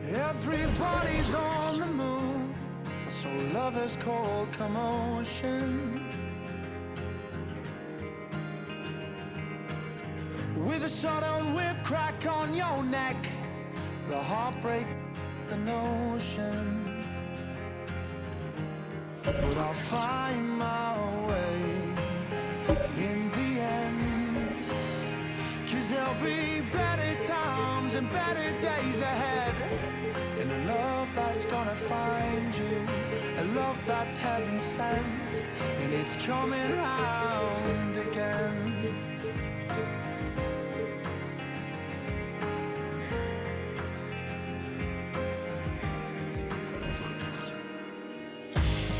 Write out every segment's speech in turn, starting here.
Everybody's on the move, so lovers call commotion. With a sudden whip crack on your neck, the heartbreak, the notion. But I'll find my way in the end, 'cause there'll be better times and better days ahead. And a love that's gonna find you, a love that's heaven sent, and it's coming round again.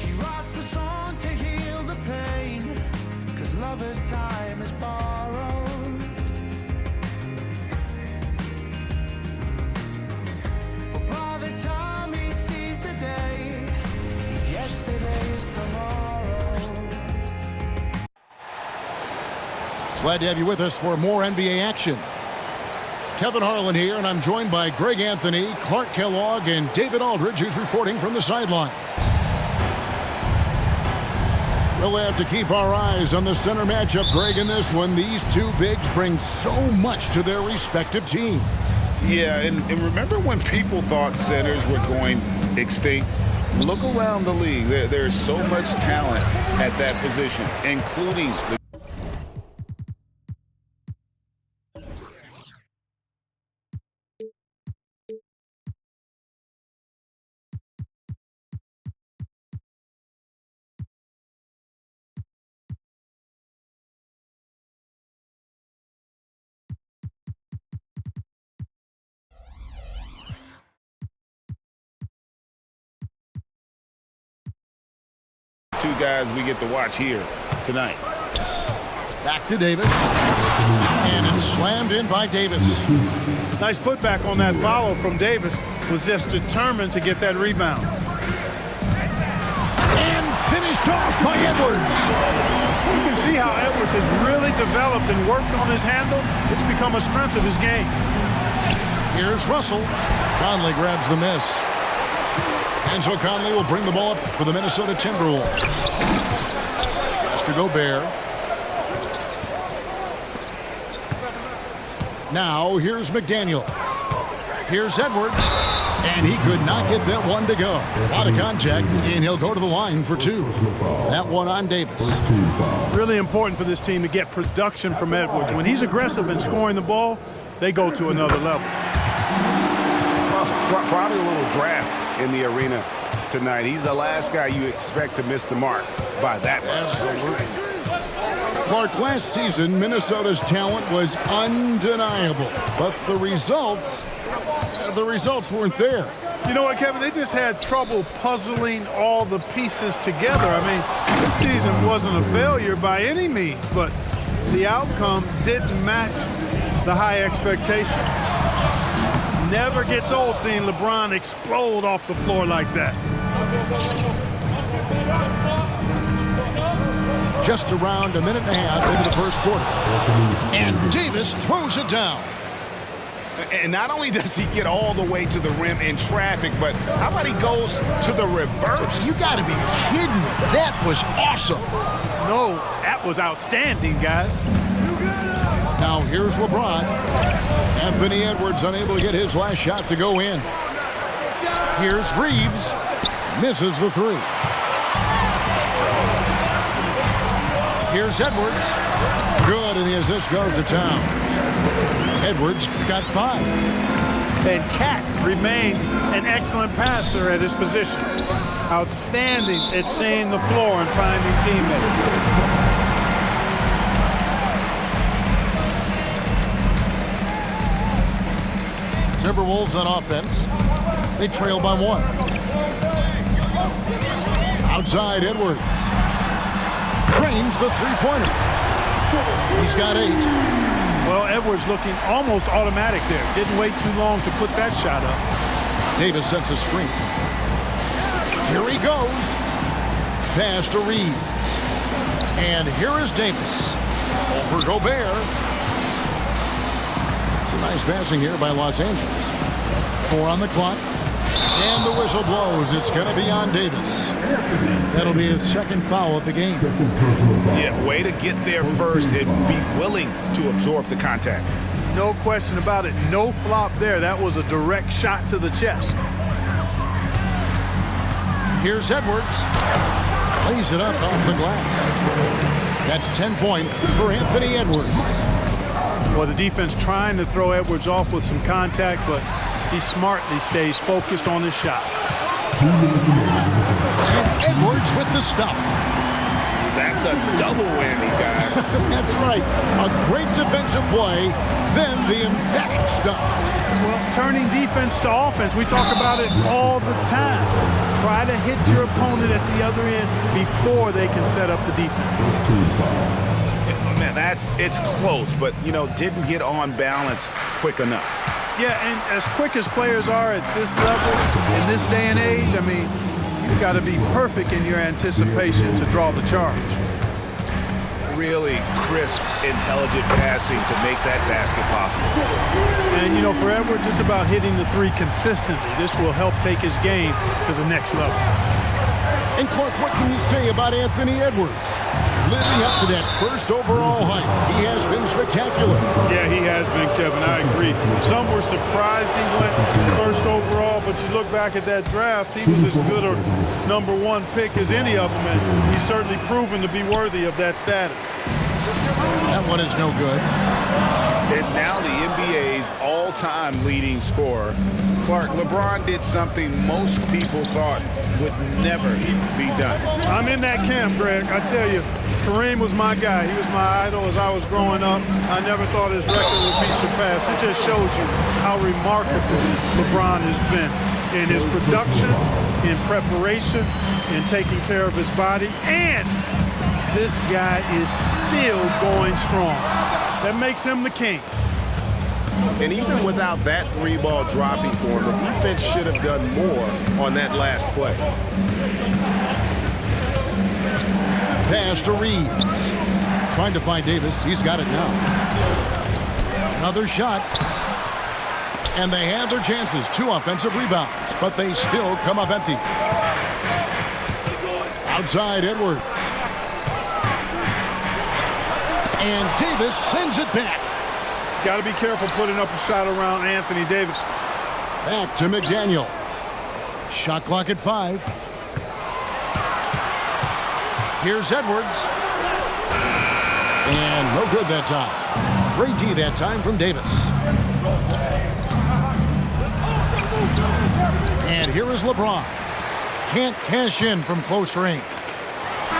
He writes the song to heal the pain, 'cause lover's time is borrowed. But by the time he sees the day, he's yesterday's tomorrow. Glad to have you with us for more NBA action. Kevin Harlan here, and I'm joined by Greg Anthony, Clark Kellogg, and David Aldridge, who's reporting from the sideline. We'll have to keep our eyes on the center matchup, Greg, in this one. These two bigs bring so much to their respective teams. Yeah, and remember when people thought centers were going extinct? Look around the league. There's so much talent at that position, including the two guys we get to watch here tonight. Back to Davis. And it's slammed in by Davis. Nice putback on that follow from Davis. Was just determined to get that rebound. And finished off by Edwards. You can see how Edwards has really developed and worked on his handle. It's become a strength of his game. Here's Russell. Conley grabs the miss. And so Conley will bring the ball up for the Minnesota Timberwolves. Mr. Gobert. Now here's McDaniels. Here's Edwards. And he could not get that one to go. A lot of contact, and he'll go to the line for two. That one on Davis. Really important for this team to get production from Edwards. When he's aggressive in scoring the ball, they go to another level. Well, probably a little draft in the arena tonight. He's the last guy you expect to miss the mark by that much. Absolutely. Clark, last season, Minnesota's talent was undeniable, but the results weren't there. You know what, Kevin? They just had trouble puzzling all the pieces together. I mean, this season wasn't a failure by any means, but the outcome didn't match the high expectation. Never gets old seeing LeBron explode off the floor like that. Just around a minute and a half into the first quarter. And Davis throws it down. And not only does he get all the way to the rim in traffic, but how about he goes to the reverse? You got to be kidding me. That was awesome. No, that was outstanding, guys. Now here's LeBron. Anthony Edwards unable to get his last shot to go in. Here's Reeves. Misses the three. Here's Edwards. Good, and the assist goes to town. Edwards got 5. And Cat remains an excellent passer at his position. Outstanding at seeing the floor and finding teammates. Timberwolves on offense. They trail by 1. Outside Edwards. Cranes the three-pointer. He's got 8. Well, Edwards looking almost automatic there. Didn't wait too long to put that shot up. Davis sets a screen. Here he goes. Pass to Reeves. And here is Davis. Over Gobert. Some nice passing here by Los Angeles. 4 on the clock. And the whistle blows. It's going to be on Davis. That'll be his second foul of the game. Yeah, way to get there first and be willing to absorb the contact. No question about it. No flop there. That was a direct shot to the chest. Here's Edwards. Plays it up off the glass. That's 10 points for Anthony Edwards. Well, the defense trying to throw Edwards off with some contact, but he smartly stays focused on his shot. And Edwards with the stuff. That's a double whammy, guys. That's right. A great defensive play, then the emphatic stuff. Well, turning defense to offense, we talk about it all the time. Try to hit your opponent at the other end before they can set up the defense. Man, it's close, but, didn't get on balance quick enough. Yeah, and as quick as players are at this level, in this day and age, I mean, you've got to be perfect in your anticipation to draw the charge. Really crisp, intelligent passing to make that basket possible. And, for Edwards, it's about hitting the three consistently. This will help take his game to the next level. And, Clark, what can you say about Anthony Edwards? Living up to that first overall hype, he has been spectacular. Yeah, he has been, Kevin. I agree. Some were surprised he went first overall, but you look back at that draft, he was as good a #1 pick as any of them, and he's certainly proven to be worthy of that status. That one is no good. And now the NBA's all-time leading scorer. Clark, LeBron did something most people thought would never be done. I'm in that camp, Greg. I tell you, Kareem was my guy. He was my idol as I was growing up. I never thought his record would be surpassed. It just shows you how remarkable LeBron has been in his production, in preparation, in taking care of his body, and this guy is still going strong. That makes him the king. And even without that three-ball dropping for him, the defense should have done more on that last play. Pass to Reeves. Trying to find Davis. He's got it now. Another shot. And they had their chances. 2 offensive rebounds, but they still come up empty. Outside Edwards. And Davis sends it back. Got to be careful putting up a shot around Anthony Davis. Back to McDaniel. Shot clock at 5. Here's Edwards. And no good that time. Great D that time from Davis. And here is LeBron. Can't cash in from close range.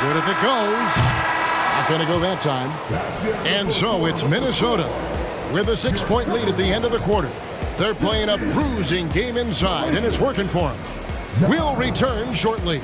Good if it goes. Not going to go that time. And so it's Minnesota with a 6-point lead at the end of the quarter. They're playing a bruising game inside, and it's working for them. We'll return shortly.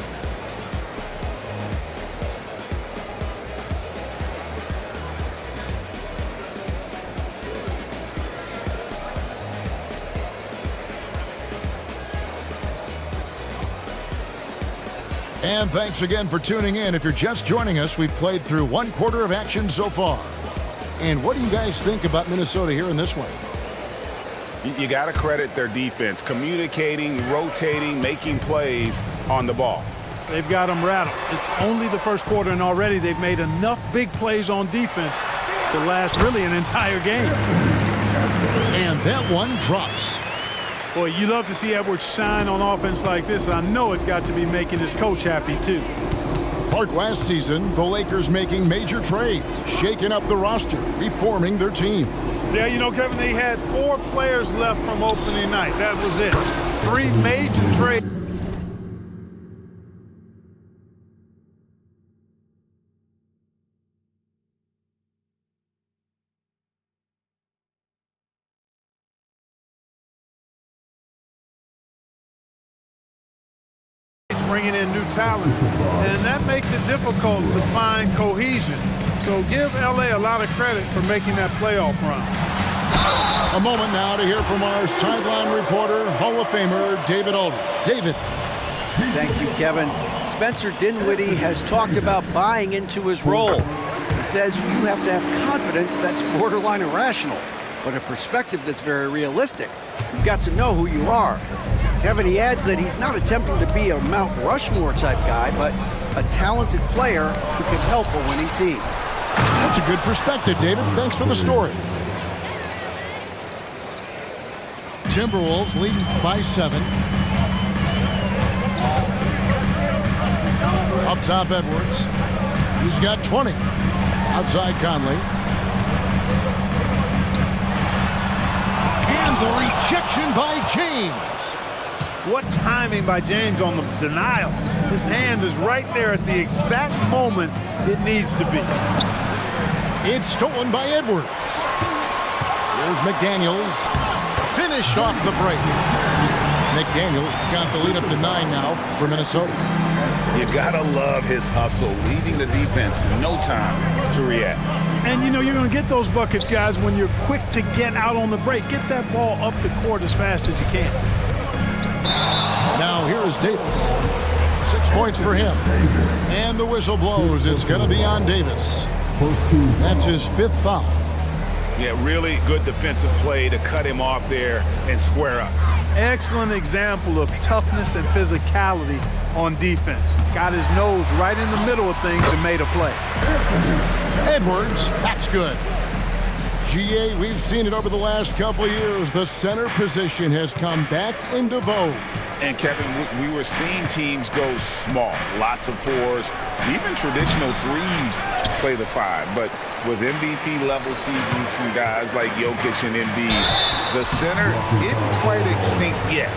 And thanks again for tuning in. If you're just joining us, we've played through 1 quarter of action so far. And what do you guys think about Minnesota here in this one? You got to credit their defense, communicating, rotating, making plays on the ball. They've got them rattled. It's only the first quarter, and already they've made enough big plays on defense to last really an entire game. And that one drops. Boy, you love to see Edwards shine on offense like this. I know it's got to be making his coach happy, too. Clark, last season, the Lakers making major trades, shaking up the roster, reforming their team. Yeah, Kevin, they had 4 players left from opening night. That was it. 3 major trades. Bringing in new talent, and that makes it difficult to find cohesion. So give LA a lot of credit for making that playoff run. A moment now to hear from our sideline reporter, Hall of Famer David Aldridge. David. Thank you, Kevin. Spencer Dinwiddie has talked about buying into his role. He says you have to have confidence that's borderline irrational. but a perspective that's very realistic. You've got to know who you are. Kevin, he adds that he's not attempting to be a Mount Rushmore type guy, but a talented player who can help a winning team. That's a good perspective, David. Thanks for the story. Timberwolves leading by 7. Up top, Edwards. He's got 20. Outside, Conley. And the rejection by James. What timing by James on the denial. His hand is right there at the exact moment it needs to be. It's stolen by Edwards. Here's McDaniels. Finished off the break. McDaniels got the lead up to 9 now for Minnesota. You gotta love his hustle, leaving the defense no time to react. And you know you're going to get those buckets, guys, when you're quick to get out on the break. Get that ball up the court as fast as you can. Now here is Davis. 6 points for him. And the whistle blows. It's going to be on Davis. That's his 5th foul. Yeah, really good defensive play to cut him off there and square up. Excellent example of toughness and physicality on defense. Got his nose right in the middle of things and made a play. Edwards, that's good. GA, we've seen it over the last couple of years. The center position has come back into vogue. And Kevin, we were seeing teams go small, lots of 4s, even traditional 3s play the 5. But with MVP level seasons from guys like Jokic and Embiid, the center isn't quite extinct yet.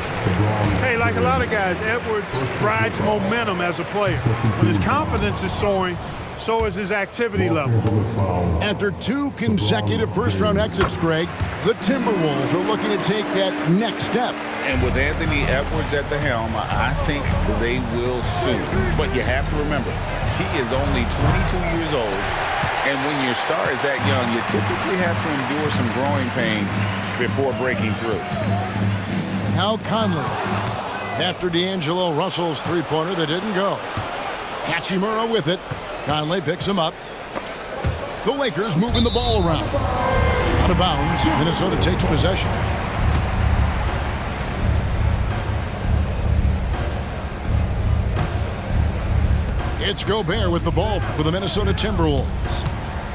Hey, like a lot of guys, Edwards rides momentum as a player. When his confidence is soaring, so is his activity level. After 2 consecutive first-round exits, Greg, the Timberwolves are looking to take that next step. And with Anthony Edwards at the helm, I think they will soon. But you have to remember, he is only 22 years old. And when your star is that young, you typically have to endure some growing pains before breaking through. Now Conley. After D'Angelo Russell's three-pointer that didn't go. Hachimura with it. Conley picks him up. The Lakers moving the ball around. Out of bounds. Minnesota takes possession. It's Gobert with the ball for the Minnesota Timberwolves.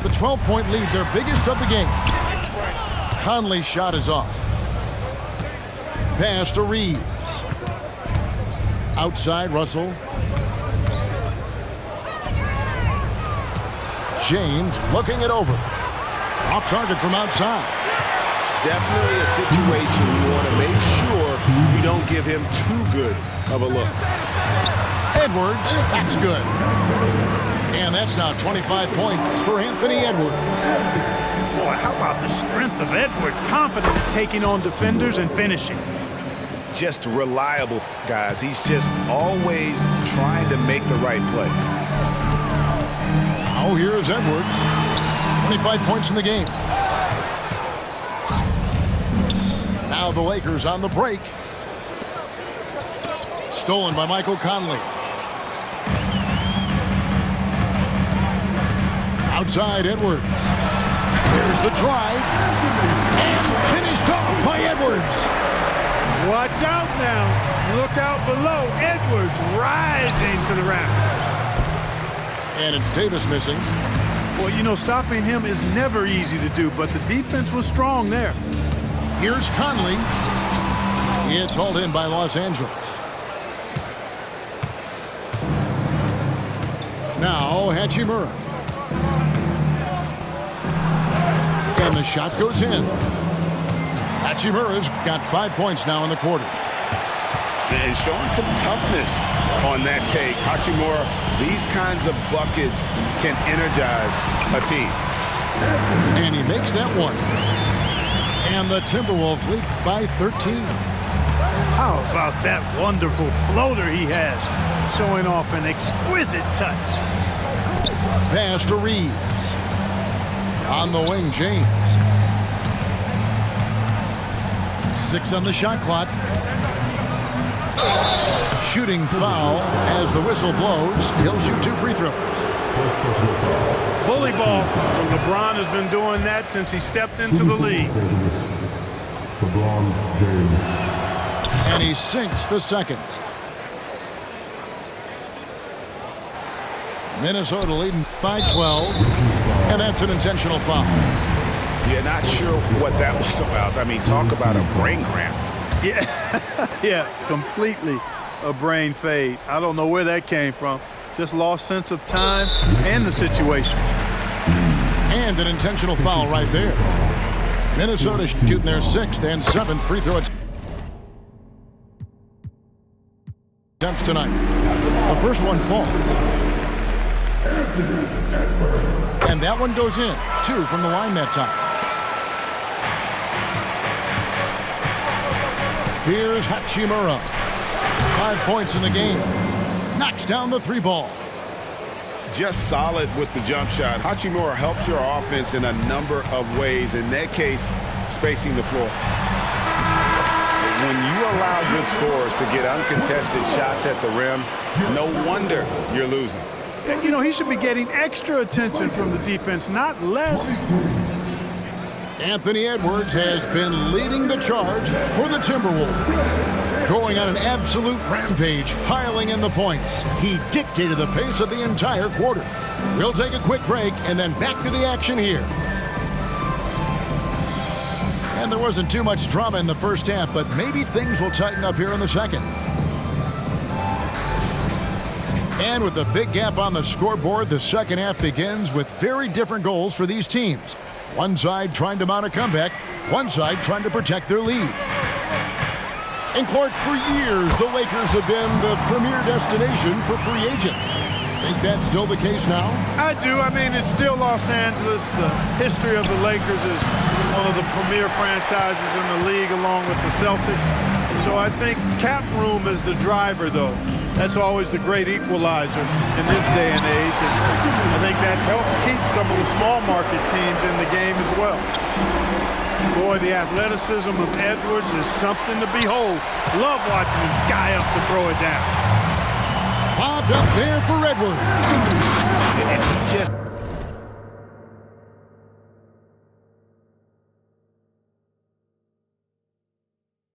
The 12-point lead, their biggest of the game. Conley's shot is off. Pass to Reeves. Outside, Russell. James looking it over. Off target from outside. Definitely a situation you want to make sure you don't give him too good of a look. Edwards, that's good. And that's now 25 points for Anthony Edwards. Boy, how about the strength of Edwards? Confident in taking on defenders and finishing. Just reliable, guys. He's just always trying to make the right play. Oh, here's Edwards. 25 points in the game. Now the Lakers on the break. Stolen by Michael Conley. Outside, Edwards. Here's the drive. And finished off by Edwards. Watch out now. Look out below. Edwards rising to the rafters. And it's Davis missing. Well, you know, stopping him is never easy to do, but the defense was strong there. Here's Conley. It's hauled in by Los Angeles. Now Hachimura. And the shot goes in. Hachimura's got 5 points now in the quarter. And showing some toughness on that take. Hachimura, these kinds of buckets can energize a team. And he makes that one. And the Timberwolves lead by 13. How about that wonderful floater he has, showing off an exquisite touch. Pass to Reeves. On the wing, James. 6 on the shot clock. Shooting foul as the whistle blows. He'll shoot 2 free throws. Bully ball. LeBron has been doing that since he stepped into the league. LeBron James. And he sinks the second. Minnesota leading by 12. And that's an intentional foul. Yeah, not sure what that was about. I mean, talk about a brain cramp. Yeah, completely a brain fade. I don't know where that came from. Just lost sense of time and the situation. And an intentional foul right there. Minnesota shooting their 6th and 7th free throw attempts tonight. The first one falls. And that one goes in. 2 from the line that time. Here's Hachimura. 5 points in the game. Knocks down the 3 ball. Just solid with the jump shot. Hachimura helps your offense in a number of ways. In that case, spacing the floor. When you allow good scorers to get uncontested shots at the rim, no wonder you're losing. You know, he should be getting extra attention from the defense, not less. Anthony Edwards has been leading the charge for the Timberwolves. Going on an absolute rampage, piling in the points. He dictated the pace of the entire quarter. We'll take a quick break and then back to the action here. And there wasn't too much drama in the first half, but maybe things will tighten up here in the second. And with the big gap on the scoreboard, the second half begins with very different goals for these teams. One side trying to mount a comeback, one side trying to protect their lead. And Clark, for years, the Lakers have been the premier destination for free agents. Think that's still the case now? I do. I mean, it's still Los Angeles. The history of the Lakers is one of the premier franchises in the league, along with the Celtics. So I think cap room is the driver, though. That's always the great equalizer in this day and age. And I think that helps keep some of the small market teams in the game as well. Boy, the athleticism of Edwards is something to behold. Love watching him sky up to throw it down. Bobbed up there for Edwards. And he just